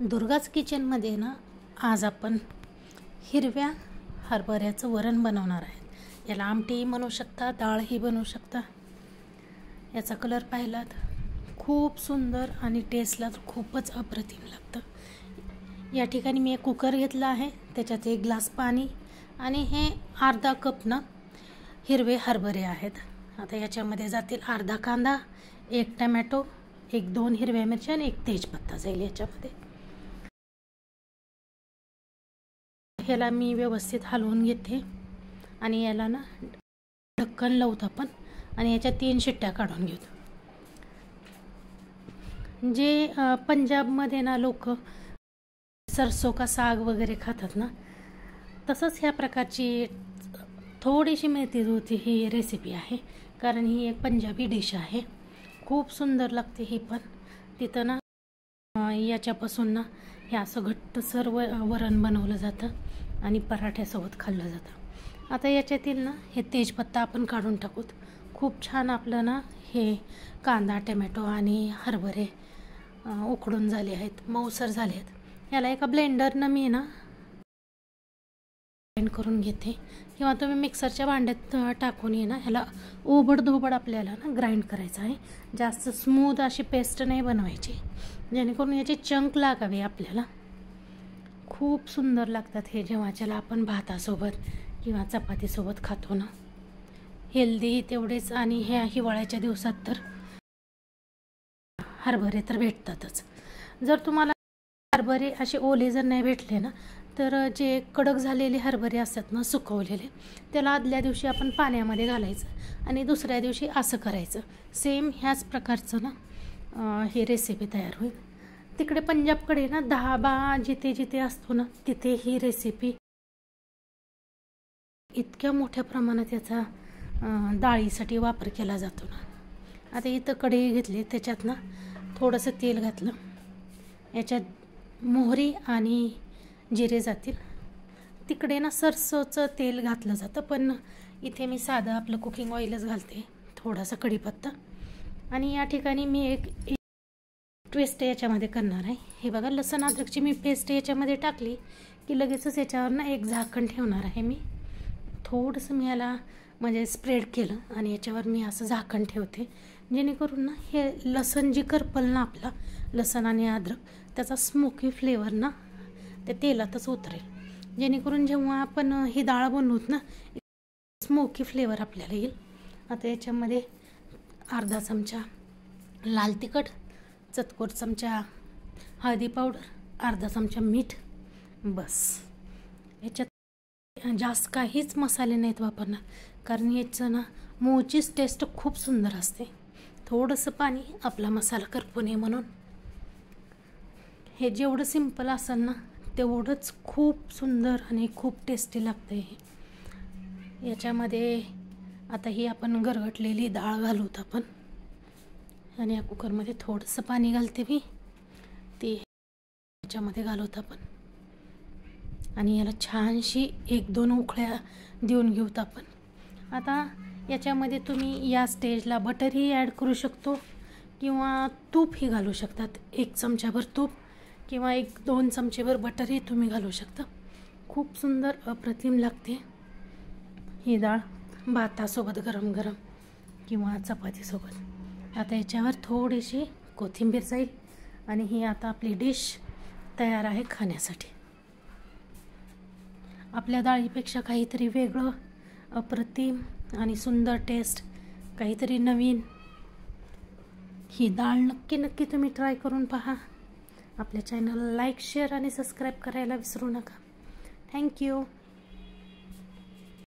दुर्गाच किचनमध्ये ना आज आपण हिरव्या हरभऱ्याचं वरण बनवणार आहे। याला आमटीही म्हणू शकता, डाळही बनवू शकता। याचा कलर पाहिलात खूप सुंदर आणि टेस्टला खूपच अप्रतिम लागतं। या ठिकाणी मी एक कुकर घेतला आहे, त्याच्यात 1 ग्लास पाणी आणि हे अर्धा कप ना हिरवे हरभरे आहेत। आता याच्यामध्ये जातील अर्धा कांदा, 1 टोमॅटो, 1-2 हिरव्या मिरच्या आणि 1 तेजपत्ता जाईल याच्यामध्ये। ह्याला मी व्यवस्थित हलवून घेते आणि याला ना ढक्कन लावतो आपण आणि याच्या 3 शिट्ट्या काढून घेतो। जे पंजाबमध्ये ना लोक सरसों का साग वगैरे खातात ना, तसंच ह्या प्रकारची थोडीशी मिळती होती ही रेसिपी आहे, कारण ही एक पंजाबी डिश आहे। खूप सुंदर लागते ही पण। तिथं ना याच्यापासून ना हे असं घट्ट सर्व वरण बनवलं जातं आणि पराठ्यासोबत खाल्लं जातं। आता याच्यातील ना हे तेजपत्ता आपण काढून टाकूत। खूप छान आपलं ना हे कांदा, टोमॅटो आणि हरभरे उकडून झाले आहेत, मऊसर झाले आहेत। याला एका ब्लेंडरनं मी ना ग्राइंड करून घेते, किंवा तुम्ही मिक्सरच्या भांड्यात टाकून ये ना ह्याला ओबडधोबड आपल्याला ना ग्राइंड करायचं आहे। जास्त स्मूथ अशी पेस्ट नाही बनवायची, जेणेकरून याचे चंक लागावे आपल्याला। खूप सुंदर लागतात हे जेव्हा आपण भातासोबत किंवा चपातीसोबत खातो ना। हेल्दी तेवढेच, आणि ह्या हिवाळ्याच्या दिवसात तर हरभरे तर भेटतातच। जर तुम्हाला हरभरे असे ओले जर नाही भेटले ना, तर जे कडक झालेले हरभरे असतात ना सुकवलेले, त्याला आदल्या दिवशी आपण पाण्यामध्ये घालायचं आणि दुसऱ्या दिवशी असं करायचं। सेम ह्याच प्रकारचं ना हे रेसिपी तयार होईल। तिकडे पंजाबकडे ना धाबा जिथे जिथे असतो ना, तिथे ही रेसिपी इतक्या मोठ्या प्रमाणात याचा डाळीसाठी वापर केला जातो ना। आता इथं कढई घेतली, त्याच्यात ना थोडंसं तेल घातलं, याच्यात मोहरी आणि जिरे जातील। तिकडे ना सरसोचं तेल घातलं जातं, पण इथे मी साधं आपलं कुकिंग ऑइलच घालते, थोडासा कढीपत्ता। आणि या ठिकाणी मी एक ट्विस्ट याच्यामध्ये करणार आहे। हे बघा, लसूण अद्रकची मी पेस्ट याच्यामध्ये टाकली की लगेचच याच्यावर ना एक झाकण ठेवणार आहे मी। थोडंसं मी याला म्हणजे स्प्रेड केलं आणि याच्यावर मी असं झाकण ठेवते, जेणेकरून ना हे लसूण जी करपल ना आपला लसूण आणि अद्रक, त्याचा स्मोकी फ्लेवर ना त्या तेलातच उतरेल, जेणेकरून जेव्हा आपण ही डाळ बनवूत ना स्मोकी फ्लेवर आपल्याला येईल। आता याच्यामध्ये अर्धा चमचा लाल तिखट, चतकोर चमचा हळदी पावडर, अर्धा चमचा मीठ, बस। याच्यात जास्त काहीच मसाले नाहीत वापरणार, कारण याचं ना मूळचीच टेस्ट खूप सुंदर असते। थोडंसं पाणी आपला मसाला करपू नये म्हणून। हे जेवढं सिंपल असेल ना तेवढंच खूप सुंदर आणि खूप टेस्टी लागतं हे। याच्यामध्ये आता ही आपण गरगटलेली डाळ घालूत आपण, आणि या कुकरमध्ये थोडंसं पाणी घालते मी, ते याच्यामध्ये घालूत आपण आणि याला छानशी 1-2 उकळ्या देऊन घेऊत आपण। आता याच्यामध्ये तुम्ही या स्टेजला बटरही ॲड करू शकतो किंवा तूपही घालू शकतात। 1 चमचाभर तूप किंवा 1-2 चमचेभर बटरही तुम्ही घालू शकता। खूप सुंदर अप्रतिम लागते ही डाळ भातासोबत गरम गरम किंवा चपातीसोबत। आता याच्यावर थोडीशी कोथिंबीर जाईल आणि ही आता आपली डिश तयार आहे खाण्यासाठी। आपल्या डाळीपेक्षा काहीतरी वेगळं, अप्रतिम आणि सुंदर टेस्ट, काहीतरी नवीन। ही डाळ नक्की तुम्ही ट्राय करून पहा। आपल्या चॅनलला लाईक, शेअर आणि सबस्क्राईब करायला विसरू नका। थँक्यू।